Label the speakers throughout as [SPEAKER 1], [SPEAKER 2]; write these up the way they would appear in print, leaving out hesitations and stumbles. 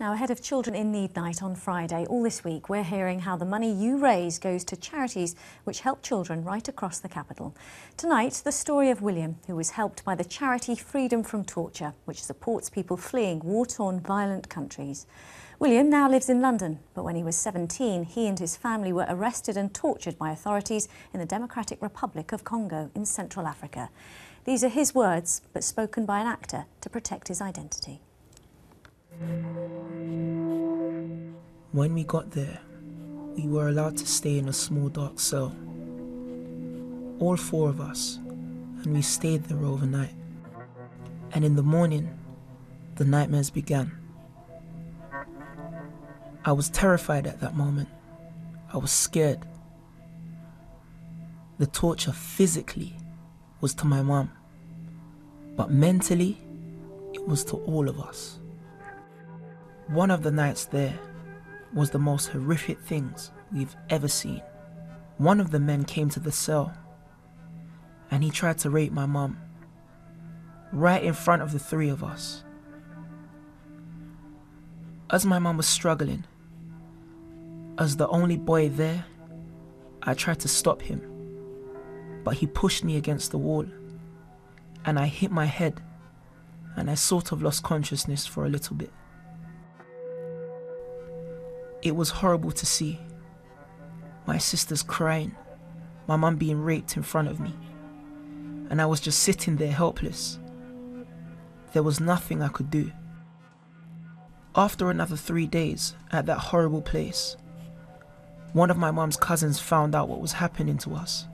[SPEAKER 1] Now, ahead of Children in Need Night on Friday, all this week we're hearing how the money you raise goes to charities which help children right across the capital. Tonight, the story of William, who was helped by the charity Freedom from Torture, which supports people fleeing war-torn, violent countries. William now lives in London, but when he was 17, he and his family were arrested and tortured by authorities in the Democratic Republic of Congo in Central Africa. These are his words, but spoken by an actor to protect his identity.
[SPEAKER 2] When we got there, we were allowed to stay in a small dark cell. All four of us, and we stayed there overnight. And in the morning, the nightmares began. I was terrified at that moment. I was scared. The torture physically was to my mum, but mentally, it was to all of us. One of the nights there was the most horrific things we've ever seen. One of the men came to the cell and he tried to rape my mum right in front of the three of us. As my mum was struggling, as the only boy there, I tried to stop him, but he pushed me against the wall and I hit my head and I sort of lost consciousness for a little bit. It was horrible to see. My sisters crying, my mum being raped in front of me, and I was just sitting there helpless. There was nothing I could do. After another 3 days at that horrible place, one of my mum's cousins found out what was happening to us,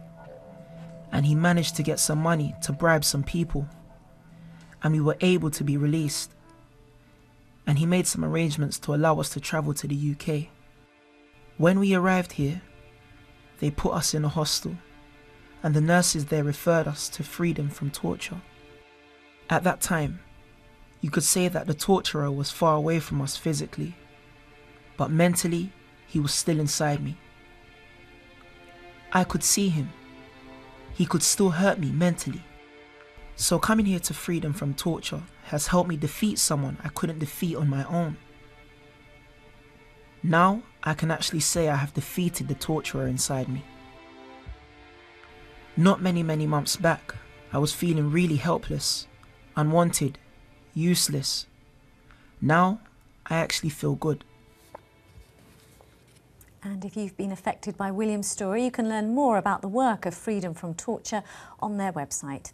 [SPEAKER 2] and he managed to get some money to bribe some people, and we were able to be released. And he made some arrangements to allow us to travel to the UK. When we arrived here, they put us in a hostel, and the nurses there referred us to Freedom from Torture. At that time, you could say that the torturer was far away from us physically, but mentally, he was still inside me. I could see him. He could still hurt me mentally. So coming here to Freedom from Torture has helped me defeat someone I couldn't defeat on my own. Now I can actually say I have defeated the torturer inside me. Not many months back, I was feeling really helpless, unwanted, useless. Now I actually feel good.
[SPEAKER 1] And if you've been affected by William's story, you can learn more about the work of Freedom from Torture on their website.